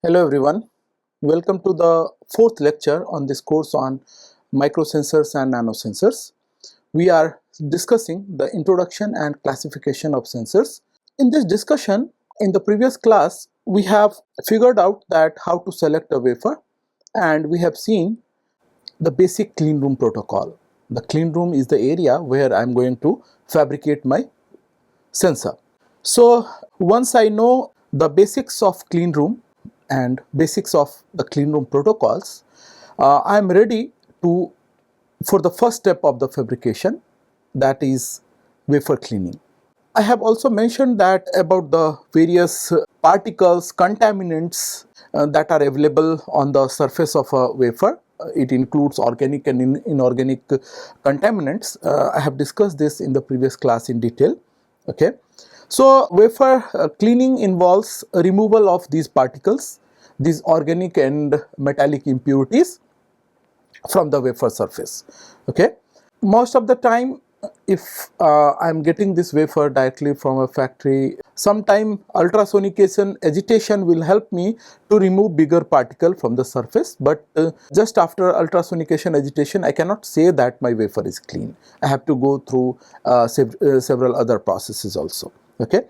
Hello everyone, welcome to the fourth lecture on this course on microsensors and nanosensors. We are discussing the introduction and classification of sensors. In this discussion, in the previous class, we have figured out that how to select a wafer, and we have seen the basic clean room protocol. The clean room is the area where I am going to fabricate my sensor. So once I know the basics of clean room and basics of the clean room protocols, I am ready to for the first step of the fabrication, that is wafer cleaning. I have also mentioned that about the various particles, contaminants that are available on the surface of a wafer. It includes organic and inorganic contaminants. I have discussed this in the previous class in detail. Okay. So wafer cleaning involves removal of these particles, these organic and metallic impurities from the wafer surface. Okay. Most of the time, if I am getting this wafer directly from a factory, sometime ultrasonication agitation will help me to remove bigger particle from the surface, but just after ultrasonication agitation I cannot say that my wafer is clean. I have to go through several other processes also. Okay.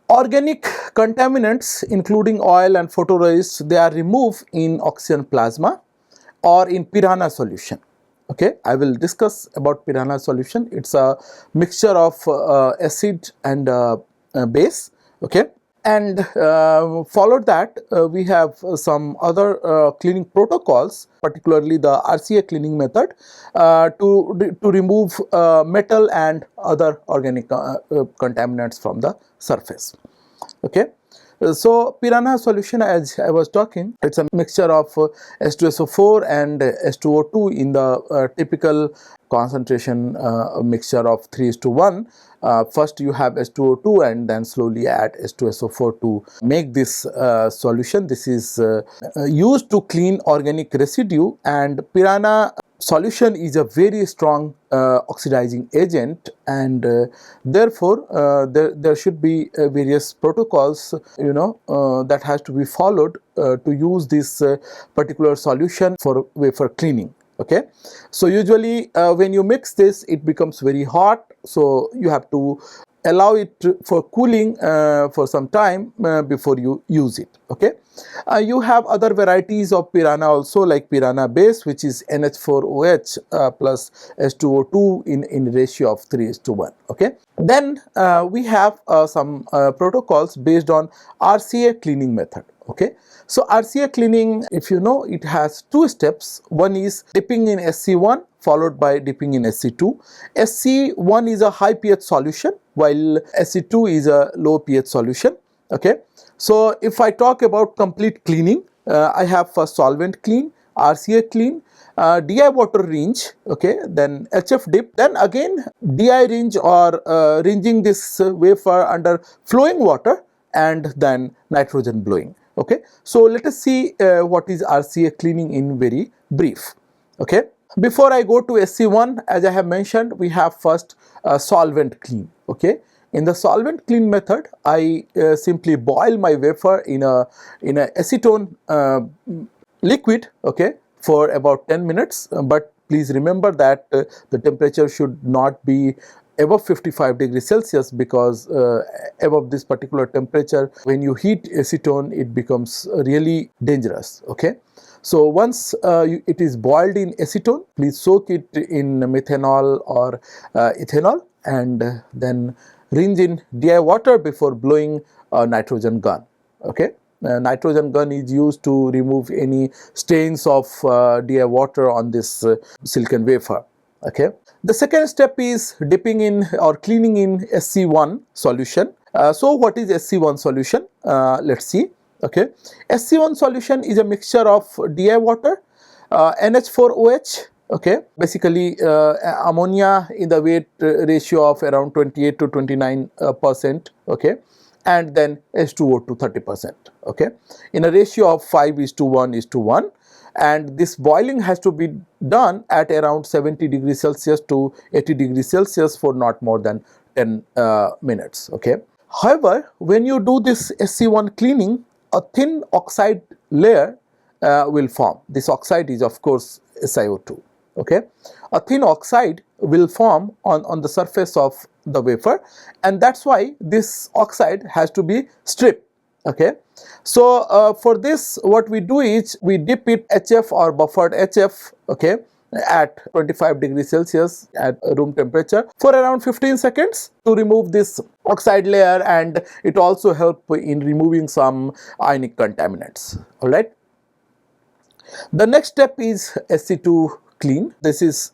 Organic contaminants including oil and photoresist, they are removed in oxygen plasma or in piranha solution. Okay, I will discuss about piranha solution. It's a mixture of acid and base. Okay, and followed that we have some other cleaning protocols, particularly the RCA cleaning method to remove metal and other organic contaminants from the surface. Okay. So piranha solution, as I was talking, it's a mixture of H2SO4 and H2O2 in the typical concentration mixture of 3:1. First you have H2O2 and then slowly add H2SO4 to make this solution. This is used to clean organic residue, and piranha solution is a very strong oxidizing agent, and therefore there should be various protocols that has to be followed to use this particular solution for wafer cleaning. Okay, so usually when you mix this, it becomes very hot, so you have to allow it for cooling for some time before you use it. Okay, you have other varieties of piranha also, like piranha base, which is NH4OH plus H2O2 in ratio of 3:1. Okay, then we have some protocols based on RCA cleaning method. Okay, so RCA cleaning, if you know, it has two steps. One is dipping in SC1 followed by dipping in SC2. SC1 is a high pH solution while SC2 is a low pH solution. Okay, so if I talk about complete cleaning, I have first solvent clean, RCA clean, DI water rinse, okay, then HF dip, then again DI rinse or rinsing this wafer under flowing water, and then nitrogen blowing. Okay, so let us see what is RCA cleaning in very brief. Okay, before I go to SC1, as I have mentioned, we have first solvent clean. Okay, in the solvent clean method, I simply boil my wafer in a acetone liquid, okay, for about 10 minutes, but please remember that the temperature should not be above 55 degrees Celsius, because above this particular temperature, when you heat acetone, it becomes really dangerous. Okay, so once it is boiled in acetone, please soak it in methanol or ethanol, and then rinse in DI water before blowing a nitrogen gun. Okay, nitrogen gun is used to remove any stains of DI water on this silicon wafer. Okay, the second step is dipping in or cleaning in SC1 solution. So what is SC1 solution? Let's see. Okay, SC1 solution is a mixture of DI water, NH4OH, okay, basically ammonia in the weight ratio of around 28 to 29%, okay, and then H2O2 30%, okay, in a ratio of 5:1:1, and this boiling has to be done at around 70 degrees Celsius to 80 degrees Celsius for not more than 10 minutes. Okay. However, when you do this SC1 cleaning, a thin oxide layer will form. This oxide is of course SiO2. Okay, a thin oxide will form on the surface of the wafer, and that's why this oxide has to be stripped. Okay, so for this what we do is we dip it HF or buffered HF, okay, at 25 degrees Celsius at room temperature for around 15 seconds to remove this oxide layer, and it also helps in removing some ionic contaminants. All right. The next step is SC2 clean. This is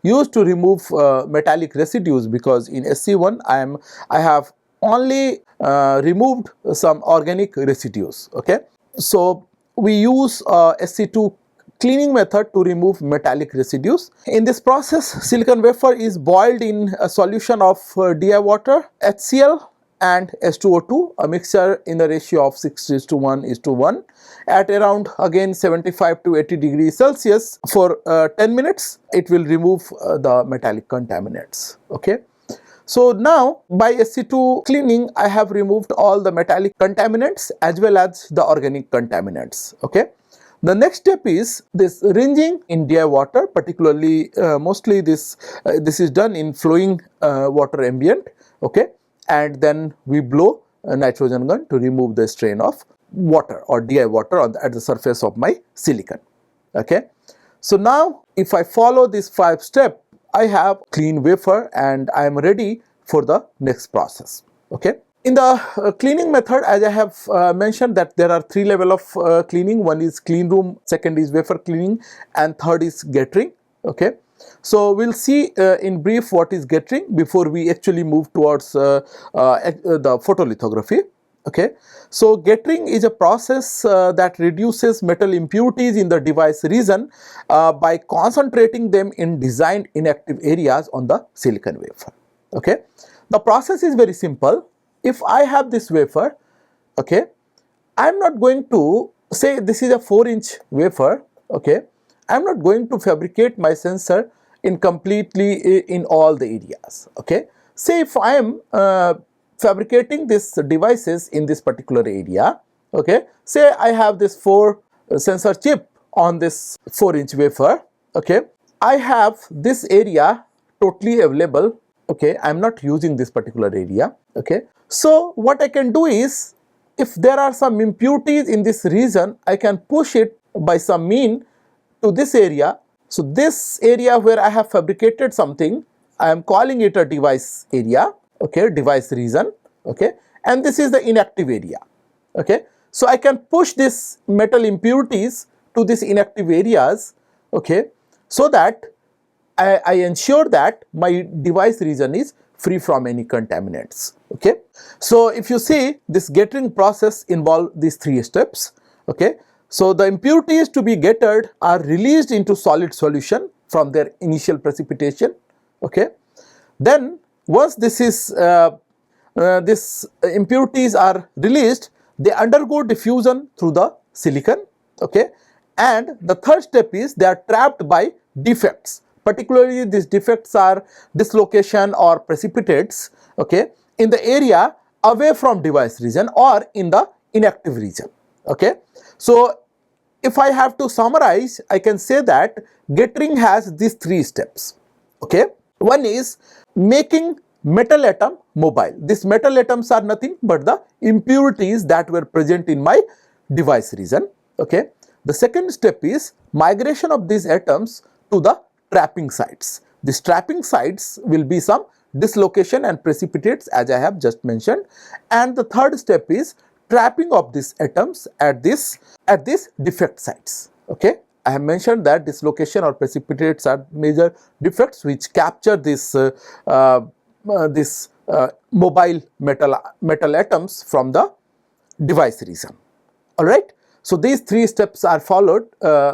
used to remove metallic residues, because in SC1 I have only removed some organic residues. Okay, so we use SC2 cleaning method to remove metallic residues. In this process, silicon wafer is boiled in a solution of DI water, HCl and H2O2, a mixture in the ratio of 6:1:1 at around again 75 to 80 degrees Celsius for 10 minutes. It will remove the metallic contaminants. Okay. So now by SC2 cleaning, I have removed all the metallic contaminants as well as the organic contaminants. Okay. The next step is this rinsing in DI water, particularly mostly this is done in flowing water ambient. Okay, and then we blow a nitrogen gun to remove the strain of water or DI water at the surface of my silicon. Okay, so now if I follow this 5 step, I have clean wafer and I am ready for the next process. Okay. In the cleaning method, as I have mentioned, that there are 3 levels of cleaning. One is clean room, second is wafer cleaning, and third is gettering. Okay, so we'll see in brief what is gettering before we actually move towards the photolithography. Okay, so gettering is a process that reduces metal impurities in the device region by concentrating them in designed inactive areas on the silicon wafer. Okay, the process is very simple. If I have this wafer, okay, I am not going to say this is a 4-inch wafer. Okay, I am not going to fabricate my sensor in completely in all the areas. Okay, say if I am fabricating these devices in this particular area. Okay, say I have this 4 sensor chip on this 4-inch wafer. Okay, I have this area totally available. Okay, I am not using this particular area. Okay, so what I can do is, if there are some impurities in this region, I can push it by some mean to this area. So this area where I have fabricated something, I am calling it a device area. Okay, device region. Okay, and this is the inactive area. Okay, so I can push this metal impurities to these inactive areas. Okay, so that I ensure that my device region is free from any contaminants. Okay, so if you see, this gettering process involves these 3 steps. Okay, so the impurities to be gettered are released into solid solution from their initial precipitation. Okay, then once this is impurities are released, they undergo diffusion through the silicon. Okay, and the third step is they are trapped by defects. Particularly these defects are dislocation or precipitates, okay, in the area away from device region or in the inactive region. Okay, so if I have to summarize, I can say that gettering has these 3 steps. Okay, one is making metal atom mobile. These metal atoms are nothing but the impurities that were present in my device region. Okay, the second step is migration of these atoms to the trapping sites. These trapping sites will be some dislocation and precipitates, as I have just mentioned, and the third step is trapping of these atoms at these defect sites. Okay, I have mentioned that dislocation or precipitates are major defects which capture this mobile metal atoms from the device region. All right, so these 3 steps are followed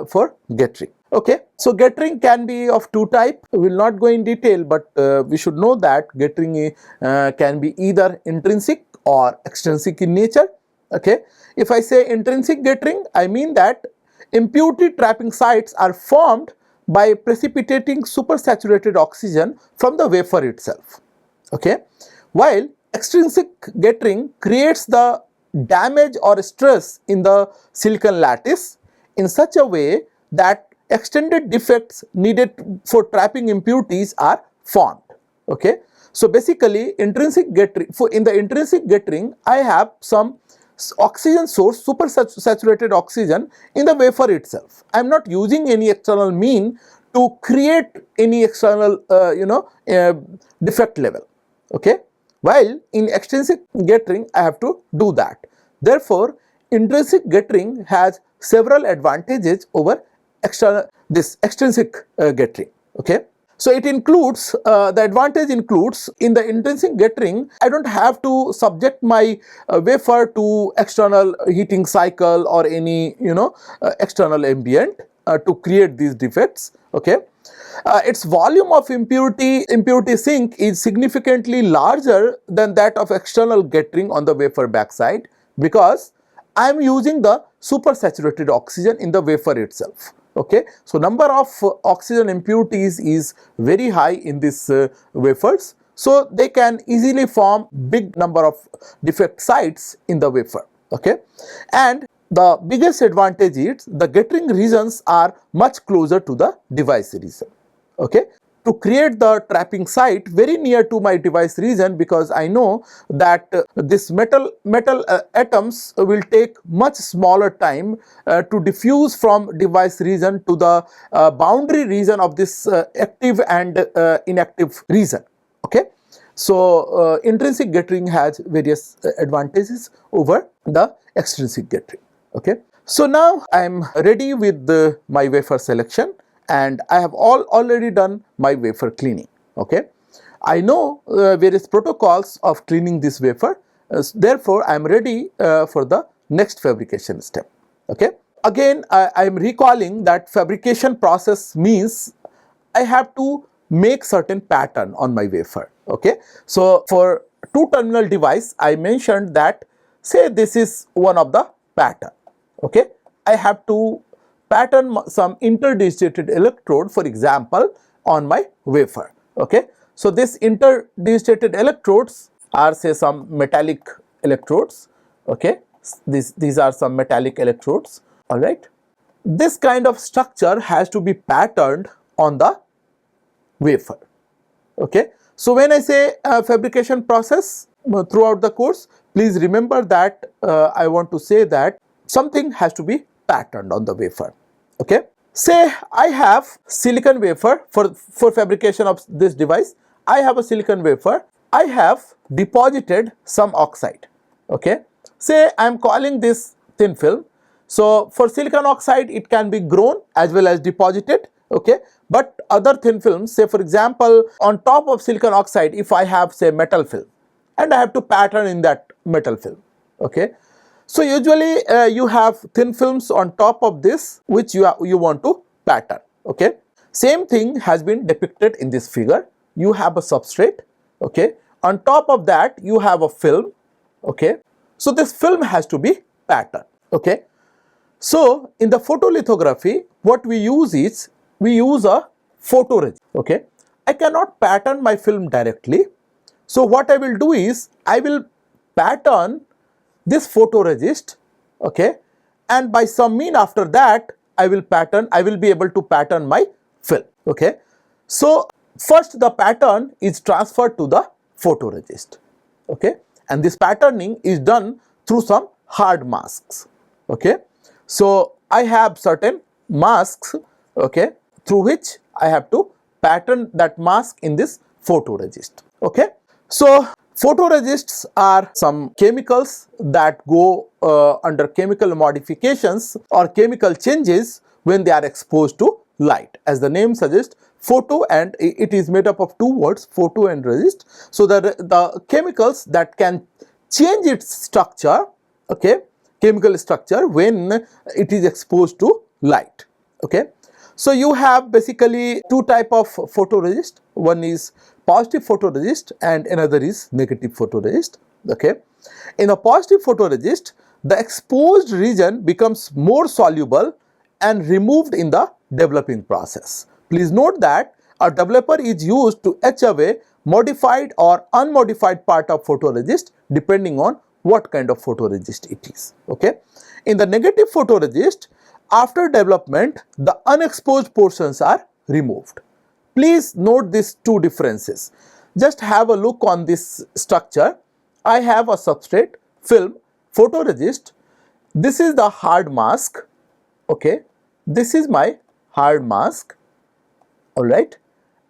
for gettering. Okay, so gettering can be of 2 types. We will not go in detail, but we should know that gettering can be either intrinsic or extrinsic in nature. Okay, if I say intrinsic gettering, I mean that impurity trapping sites are formed by precipitating supersaturated oxygen from the wafer itself. Okay, while extrinsic gettering creates the damage or stress in the silicon lattice in such a way that extended defects needed for trapping impurities are formed. Okay. So basically intrinsic gettering, in the intrinsic gettering I have some oxygen source, super saturated oxygen in the wafer itself. I am not using any external mean to create any external defect level. Okay. While in extrinsic gettering I have to do that. Therefore, intrinsic gettering has several advantages over extrinsic gettering. Okay. So it includes, the advantage includes, in the intrinsic gettering I don't have to subject my wafer to external heating cycle or any external ambient to create these defects. Okay. Its volume of impurity sink is significantly larger than that of external gettering on the wafer backside, because I am using the supersaturated oxygen in the wafer itself. Okay. So number of oxygen impurities is very high in these wafers, so they can easily form big number of defect sites in the wafer. Okay. And the biggest advantage is the gettering regions are much closer to the device region. Okay. To create the trapping site very near to my device region, because I know that this metal atoms will take much smaller time to diffuse from device region to the boundary region of this active and inactive region. Okay. So intrinsic gettering has various advantages over the extrinsic gettering. Okay. So now I am ready with my wafer selection, and I have already done my wafer cleaning. Okay. I know various protocols of cleaning this wafer, therefore I am ready for the next fabrication step. Okay. Again, I am recalling that fabrication process means I have to make certain pattern on my wafer. Okay. So for two terminal device I mentioned that, say this is one of the pattern. Okay. I have to pattern some interdigitated electrode, for example, on my wafer. Okay. So this interdigitated electrodes are, say, some metallic electrodes. Okay. These are some metallic electrodes. All right. This kind of structure has to be patterned on the wafer. Okay. So when I say fabrication process throughout the course, please remember that I want to say that something has to be patterned on the wafer. Okay. Say I have silicon wafer for fabrication of this device. I have a silicon wafer. I have deposited some oxide. Okay. Say I am calling this thin film. So for silicon oxide it can be grown as well as deposited. Okay. But other thin films, say for example on top of silicon oxide, if I have, say, metal film and I have to pattern in that metal film. Okay. So usually you have thin films on top of this which you want to pattern. Okay. Same thing has been depicted in this figure. You have a substrate. Okay. On top of that you have a film. Okay. So this film has to be patterned. Okay. So in the photolithography what we use is, we use a photoresist. Okay. I cannot pattern my film directly. So what I will do is, I will pattern this photoresist. Okay. And by some mean after that I will be able to pattern my film. Okay. So first the pattern is transferred to the photoresist. Okay. And this patterning is done through some hard masks. Okay. So I have certain masks, okay, through which I have to pattern that mask in this photoresist. Okay. So photoresists are some chemicals that go under chemical modifications or chemical changes when they are exposed to light. As the name suggests, photo, and it is made up of two words, photo and resist. So the chemicals that can change its structure, okay, chemical structure, when it is exposed to light. Okay. So you have basically two type of photoresist. One is positive photoresist and another is negative photoresist. Okay. In a positive photoresist, the exposed region becomes more soluble and removed in the developing process. Please note that a developer is used to etch away modified or unmodified part of photoresist depending on what kind of photoresist it is. Okay. In the negative photoresist, after development, the unexposed portions are removed. Please note these two differences. Just have a look on this structure. I have a substrate, film, photoresist. This is the hard mask. Okay. This is my hard mask. Alright.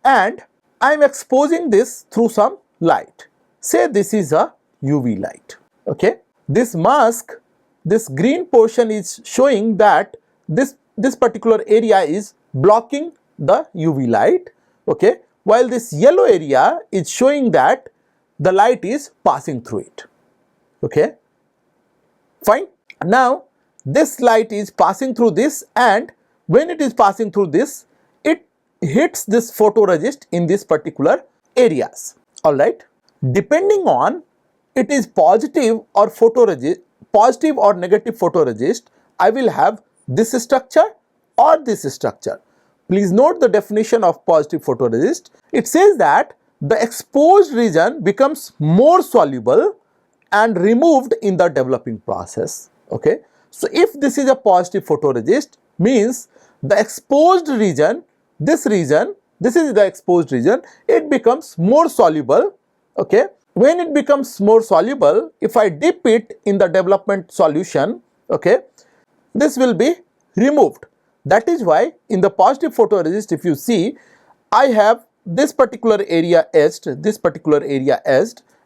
And I am exposing this through some light. Say this is a UV light. Okay. This mask, this green portion is showing that this particular area is blocking the UV light. Okay. While this yellow area is showing that the light is passing through it. Okay. Fine. Now this light is passing through this, and when it is passing through this, it hits this photoresist in this particular areas. Alright. Depending on it is positive or photoresist, positive or negative photoresist, I will have this structure or this structure. Please note the definition of positive photoresist. It says that the exposed region becomes more soluble and removed in the developing process. Okay. So if this is a positive photoresist, means the exposed region, this is the exposed region, it becomes more soluble. Okay. When it becomes more soluble, if I dip it in the development solution, okay, this will be removed. That is why in the positive photoresist, if you see, I have this particular area etched,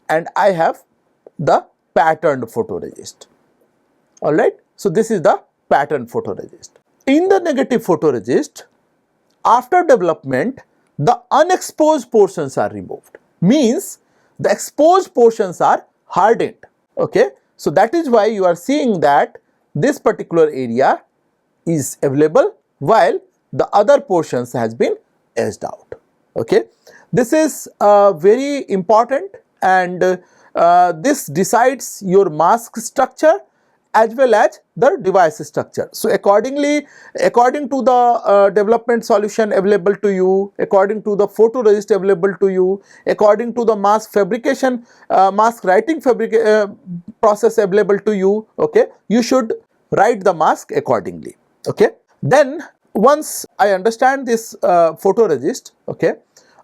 and I have the patterned photoresist. Alright. So this is the patterned photoresist. In the negative photoresist, after development, the unexposed portions are removed. Means the exposed portions are hardened. Okay. So that is why you are seeing that this particular area is available while the other portions has been etched out. Okay. This is very important, and this decides your mask structure as well as the device structure. So accordingly, according to the development solution available to you, according to the photoresist available to you, according to the mask fabrication, mask writing process available to you, okay, you should write the mask accordingly. Okay. Then once I understand this photoresist, okay,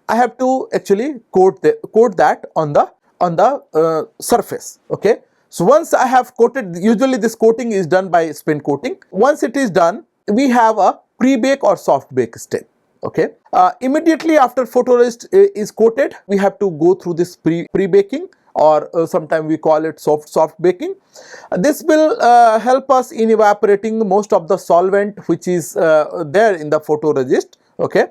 I have to actually coat that on the surface. Okay. So once I have coated, usually this coating is done by spin coating. Once it is done, we have a pre-bake or soft bake step. Okay. Immediately after photoresist is coated, we have to go through this pre-baking, or sometimes we call it soft baking. This will help us in evaporating most of the solvent which is there in the photoresist. Okay.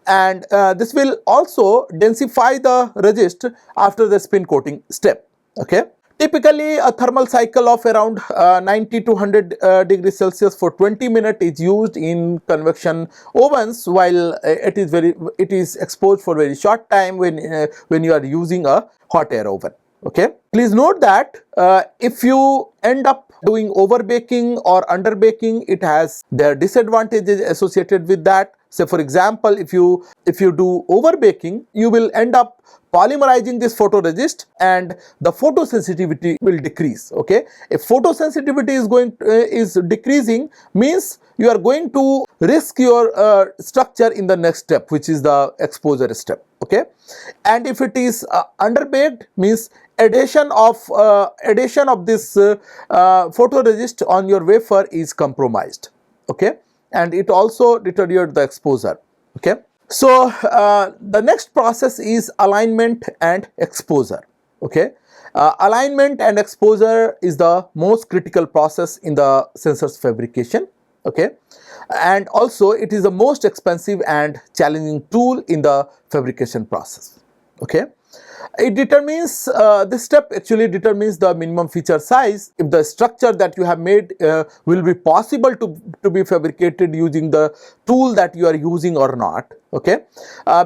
And this will also densify the resist after the spin coating step. Okay. Typically, a thermal cycle of around 90 to 100 degrees Celsius for 20 minutes is used in convection ovens, while it is exposed for very short time when you are using a hot air oven. Okay. Please note that if you end up doing over baking or under baking, it has their disadvantages associated with that. So for example, if you do over baking, you will end up polymerizing this photoresist and the photosensitivity will decrease. Okay. If photosensitivity is decreasing, means you are going to risk your structure in the next step, which is the exposure step. Okay. And if it is underbaked, means adhesion of this photoresist on your wafer is compromised. Okay. And it also deteriorates the exposure. Okay. So the next process is alignment and exposure. Okay. Alignment and exposure is the most critical process in the sensors fabrication. Okay. And also it is the most expensive and challenging tool in the fabrication process. Okay. It determines, this step actually determines the minimum feature size, if the structure that you have made will be possible to be fabricated using the tool that you are using or not. Okay.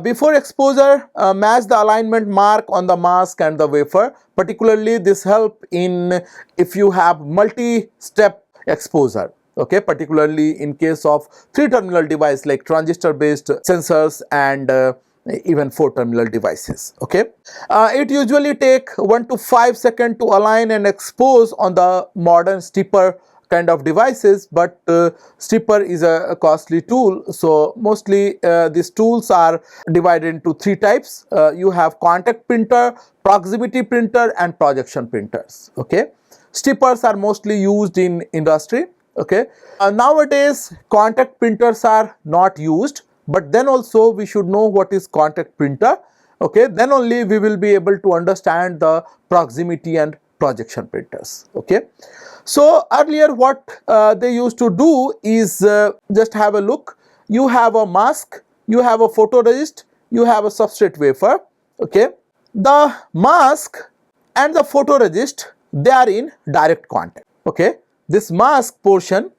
Before exposure, match the alignment mark on the mask and the wafer. Particularly this help in if you have multi-step exposure. Okay, particularly in case of 3-terminal device like transistor based sensors and even 4 terminal devices. Okay, it usually take 1 to 5 seconds to align and expose on the modern stripper kind of devices, but stripper is a costly tool, so mostly these tools are divided into 3 types. You have contact printer, proximity printer and projection printers. Okay, strippers are mostly used in industry. Okay, nowadays contact printers are not used, but then also we should know what is contact printer. Okay, then only we will be able to understand the proximity and projection printers. Okay, so earlier what they used to do is just have a look. You have a mask, you have a photoresist, you have a substrate wafer. Okay, the mask and the photoresist, they are in direct contact. Okay, this mask portion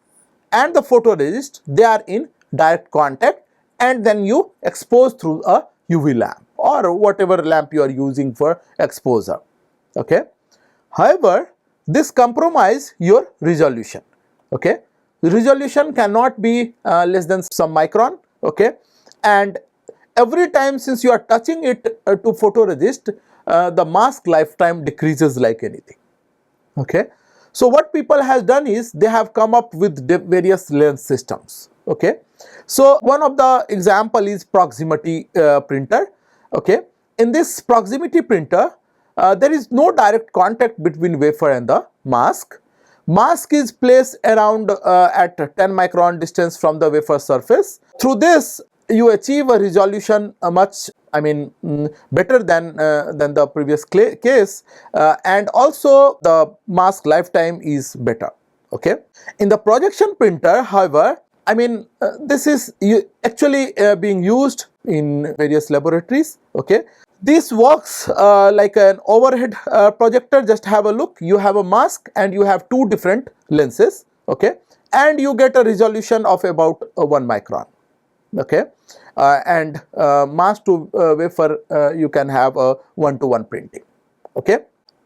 and the photoresist, they are in direct contact, and then you expose through a UV lamp or whatever lamp you are using for exposure. Okay, however, this compromise your resolution. Okay, resolution cannot be less than some micron. Okay, and every time since you are touching it to photoresist, the mask lifetime decreases like anything. Okay, so what people has done is they have come up with various lens systems. Okay, so one of the example is proximity printer. Okay, in this proximity printer, there is no direct contact between wafer and the mask. Mask is placed around at 10 micron distance from the wafer surface. Through this, you achieve a resolution much better than the previous case, and also the mask lifetime is better. Okay, in the projection printer, however, this is actually being used in various laboratories. Okay, this works like an overhead projector. Just have a look. You have a mask and you have 2 different lenses. Okay, and you get a resolution of about 1 micron. Okay, and mask to wafer, you can have a 1-to-1 printing. Okay,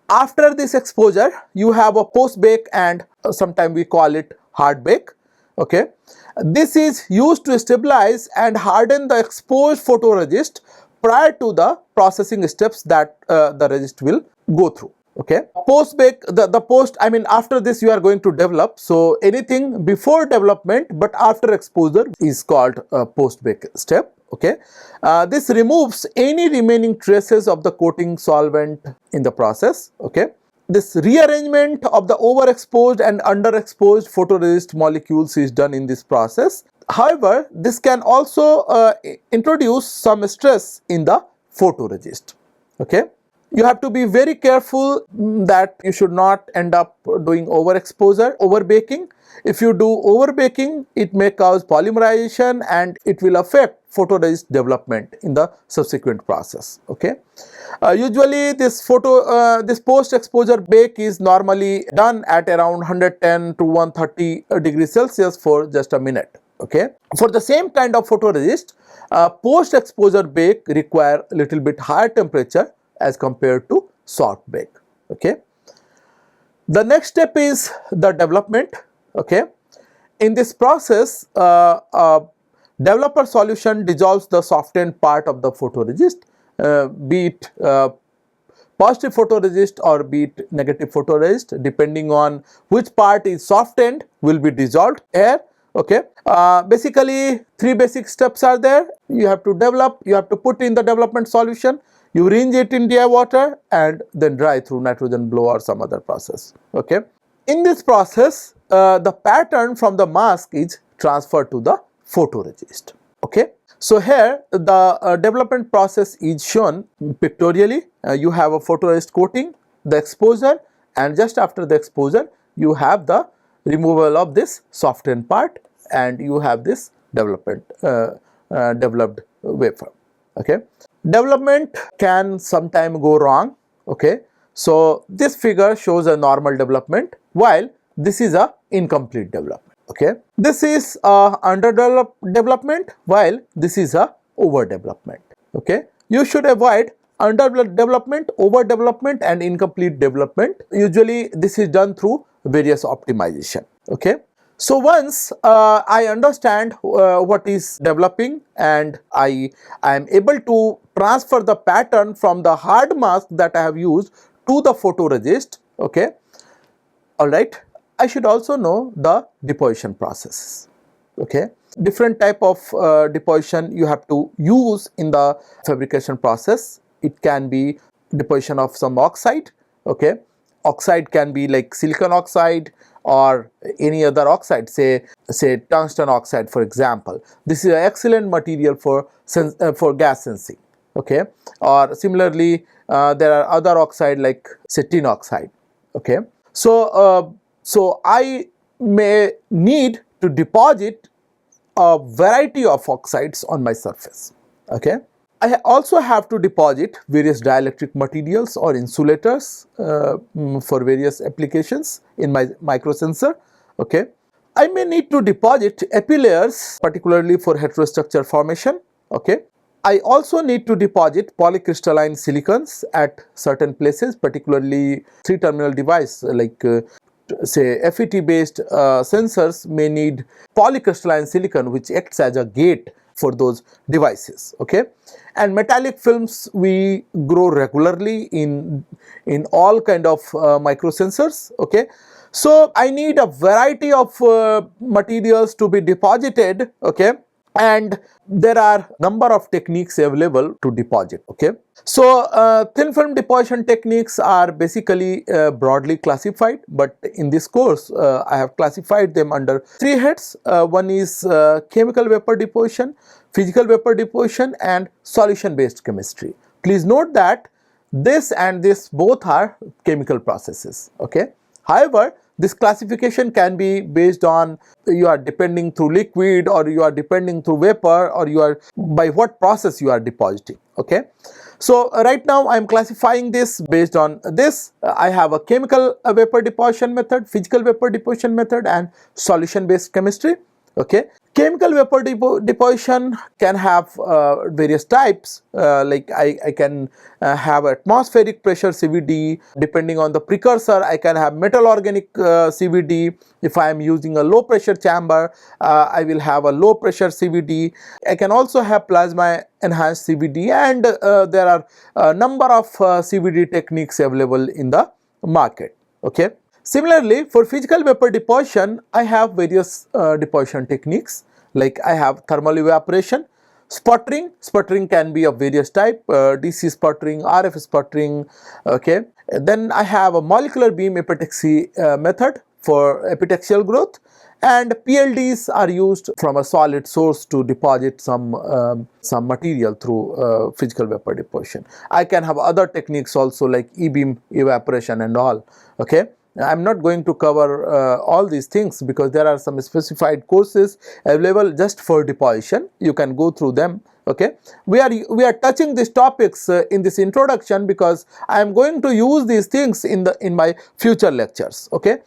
after this exposure, you have a post bake and sometimes we call it hard bake. Okay, this is used to stabilize and harden the exposed photoresist prior to the processing steps that the resist will go through. Okay, post bake, the post, after this you are going to develop, so anything before development but after exposure is called a post bake step. Okay, this removes any remaining traces of the coating solvent in the process. Okay, this rearrangement of the overexposed and underexposed photoresist molecules is done in this process. However, this can also introduce some stress in the photoresist. Okay, you have to be very careful that you should not end up doing overexposure, overbaking. If you do overbaking, it may cause polymerization and it will affect photoresist development in the subsequent process. Okay, usually this post exposure bake is normally done at around 110 to 130 degrees Celsius for just a minute. Okay, for the same kind of photoresist, post exposure bake require a little bit higher temperature as compared to soft bake. Okay, the next step is the development. Okay, in this process, developer solution dissolves the softened part of the photoresist, be it positive photoresist or be it negative photoresist, depending on which part is softened will be dissolved here. Okay, basically 3 basic steps are there. You have to develop, you have to put in the development solution, you rinse it in dry water and then dry through nitrogen blow or some other process. Okay, in this process, the pattern from the mask is transferred to the photoresist. Okay, so here the development process is shown pictorially. You have a photoresist coating, the exposure, and just after the exposure you have the removal of this softened part and you have this developed wafer. Okay, development can sometime go wrong. Okay, so this figure shows a normal development while this is a incomplete development. Okay, this is underdeveloped development while this is a overdevelopment. Okay, you should avoid underdevelopment, overdevelopment and incomplete development. Usually this is done through various optimization. Okay, So once I understand what is developing and I am able to transfer the pattern from the hard mask that I have used to the photoresist, okay, alright, I should also know the deposition processes, okay. Different type of deposition you have to use in the fabrication process. It can be deposition of some oxide, okay. Oxide can be like silicon oxide or any other oxide, say tungsten oxide for example. This is an excellent material for gas sensing, okay. Or similarly there are other oxide like say tin oxide, okay. So I may need to deposit a variety of oxides on my surface, okay. I also have to deposit various dielectric materials or insulators for various applications in my microsensor, okay. I may need to deposit epilayers particularly for heterostructure formation, okay. I also need to deposit polycrystalline silicons at certain places, particularly 3-terminal device like say FET based sensors may need polycrystalline silicon which acts as a gate for those devices, okay. And metallic films we grow regularly in all kind of microsensors, okay. So I need a variety of materials to be deposited, okay, and there are number of techniques available to deposit, okay. So thin film deposition techniques are basically broadly classified, but in this course I have classified them under 3 heads. One is chemical vapor deposition, physical vapor deposition and solution based chemistry. Please note that this and this both are chemical processes, okay. However, this classification can be based on you are depending through liquid or you are depending through vapor or you are by what process you are depositing, okay. So right now I am classifying this based on this. I have a chemical vapor deposition method, physical vapor deposition method and solution based chemistry, okay. Chemical vapor deposition can have various types like I can have atmospheric pressure CVD. Depending on the precursor I can have metal organic CVD. If I am using a low pressure chamber I will have a low pressure CVD. I can also have plasma enhanced CVD, and there are a number of CVD techniques available in the market, okay. Similarly, for physical vapor deposition, I have various deposition techniques like I have thermal evaporation, sputtering. Sputtering can be of various type, DC sputtering, RF sputtering, okay. Then I have a molecular beam epitaxy method for epitaxial growth, and PLDs are used from a solid source to deposit some material through physical vapor deposition. I can have other techniques also like E-beam evaporation and all, okay. I am not going to cover all these things because there are some specified courses available just for deposition. You can go through them, okay. We are touching these topics in this introduction because I am going to use these things in my future lectures, okay.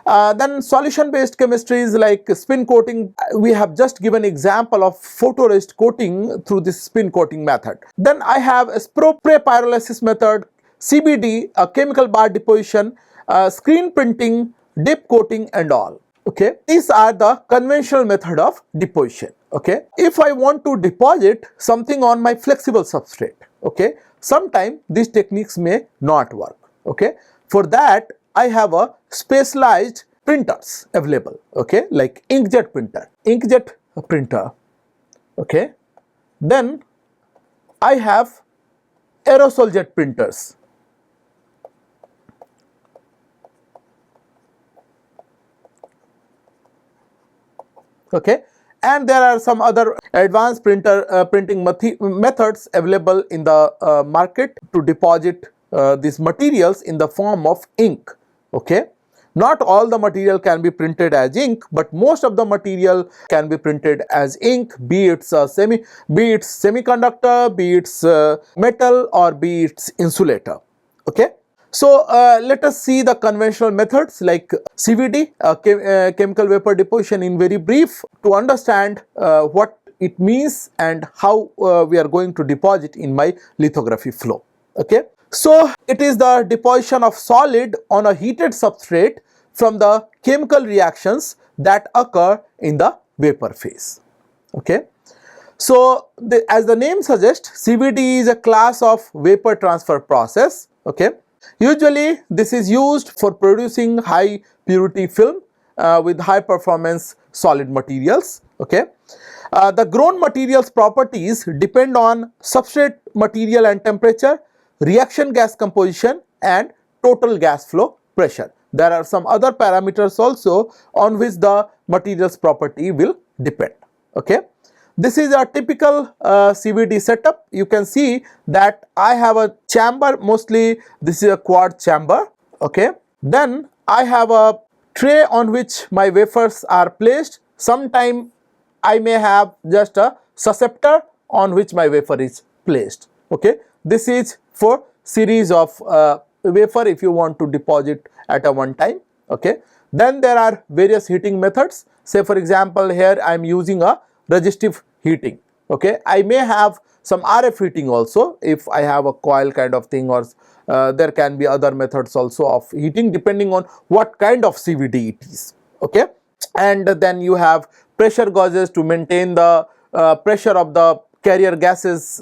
Then solution based chemistries like spin coating, we have just given example of photoresist coating through this spin coating method. Then I have a pre-pyrolysis method, CBD, a chemical bar deposition, screen printing, dip coating and all, okay. These are the conventional method of deposition, okay. If I want to deposit something on my flexible substrate, okay, sometime these techniques may not work, okay. For that I have a specialized printers available, okay, like inkjet printer, okay. Then I have aerosol jet printers, okay. And there are some other advanced printing methods available in the market to deposit these materials in the form of ink, okay. Not all the material can be printed as ink, but most of the material can be printed as ink, be it semiconductor, be it metal or be it insulator, okay. So let us see the conventional methods like CVD, chemical vapor deposition, in very brief to understand what it means and how we are going to deposit in my lithography flow, okay. So it is the deposition of solid on a heated substrate from the chemical reactions that occur in the vapor phase. Okay. So, as the name suggests, CVD is a class of vapor transfer process. Okay. Usually this is used for producing high purity film with high performance solid materials. Okay. The grown materials properties depend on substrate material and temperature, reaction gas composition and total gas flow pressure. There are some other parameters also on which the materials property will depend. Okay. This is a typical CVD setup. You can see that I have a chamber, mostly this is a quartz chamber. Okay. Then I have a tray on which my wafers are placed. Sometime I may have just a susceptor on which my wafer is placed. Okay. This is for series of wafer if you want to deposit at a one time. Okay. Then there are various heating methods. Say for example, here I am using a resistive heating. Okay. I may have some RF heating also if I have a coil kind of thing, or there can be other methods also of heating depending on what kind of CVD it is. Okay. And then you have pressure gauges to maintain the pressure of the carrier gases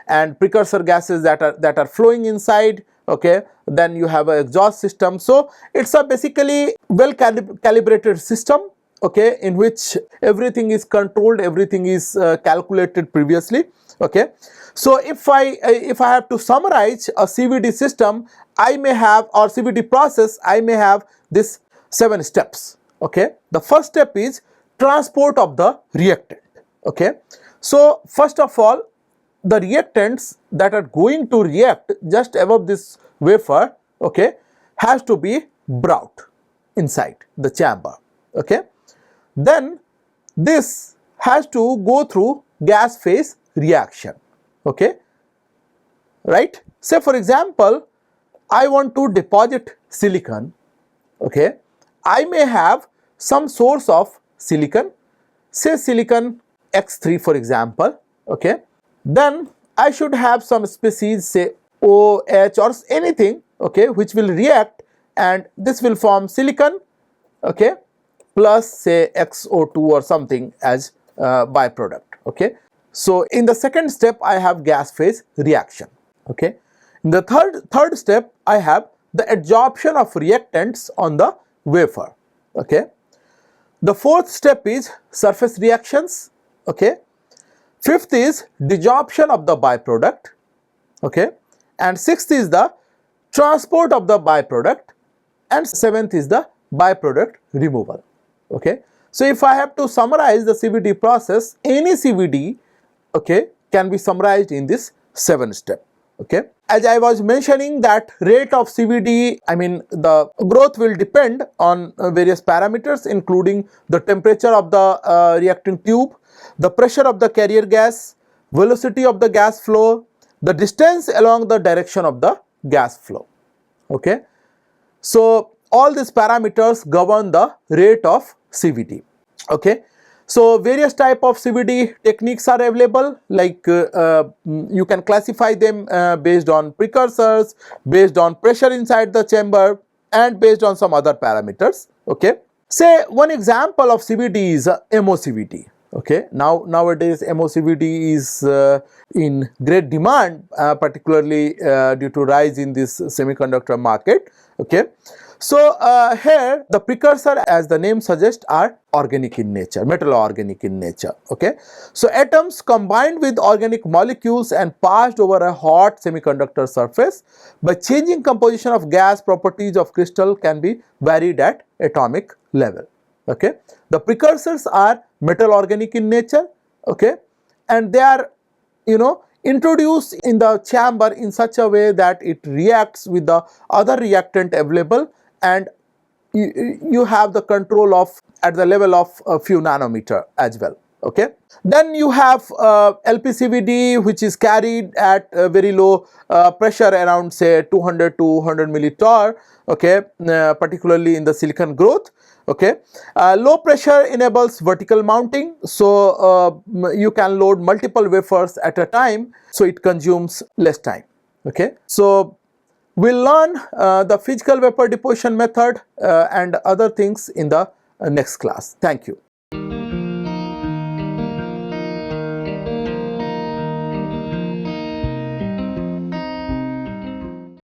and precursor gases that are flowing inside. Okay. Then you have an exhaust system. So it's a basically well calibrated system. Okay, in which everything is controlled, everything is calculated previously. Okay, so if I have to summarize a CVD system, I may have, or CVD process, I may have this 7 steps. Okay, the first step is transport of the reactant. Okay, so first of all, the reactants that are going to react just above this wafer, okay, has to be brought inside the chamber. Okay. Then this has to go through gas phase reaction. Okay. Right. Say for example, I want to deposit silicon. Okay. I may have some source of silicon, say silicon X3 for example. Okay. Then I should have some species, say OH or anything, okay, which will react, and this will form silicon, okay, plus say XO2 or something as byproduct. Okay. So in the second step I have gas phase reaction. Okay. In the third step I have the adsorption of reactants on the wafer. Okay. The fourth step is surface reactions. Okay. Fifth is desorption of the byproduct. Okay. And sixth is the transport of the byproduct, and seventh is the byproduct removal. Okay. So if I have to summarize the CVD process, any CVD, okay, can be summarized in this 7 step. Okay. As I was mentioning that rate of CVD, I mean the growth will depend on various parameters including the temperature of the reacting tube, the pressure of the carrier gas, velocity of the gas flow, the distance along the direction of the gas flow. Okay. So all these parameters govern the rate of CVD. Okay. So various type of CVD techniques are available, like you can classify them based on precursors, based on pressure inside the chamber, and based on some other parameters. Okay. Say one example of CVD is MOCVD. Okay. Nowadays MOCVD is in great demand, particularly due to rise in this semiconductor market. Okay. So here the precursor, as the name suggests, are organic in nature, metal organic in nature. Okay. So atoms combined with organic molecules and passed over a hot semiconductor surface by changing composition of gas, properties of crystal can be varied at atomic level. Okay. The precursors are metal organic in nature. Okay. And they are, introduced in the chamber in such a way that it reacts with the other reactant available, and you have the control of at the level of a few nanometer as well. Okay. Then you have LPCVD, which is carried at a very low pressure, around say 200 to 100 millitorr. Okay. Particularly in the silicon growth. Okay. Low pressure enables vertical mounting, so you can load multiple wafers at a time, so it consumes less time. Okay. So we'll learn the physical vapor deposition method and other things in the next class. Thank you.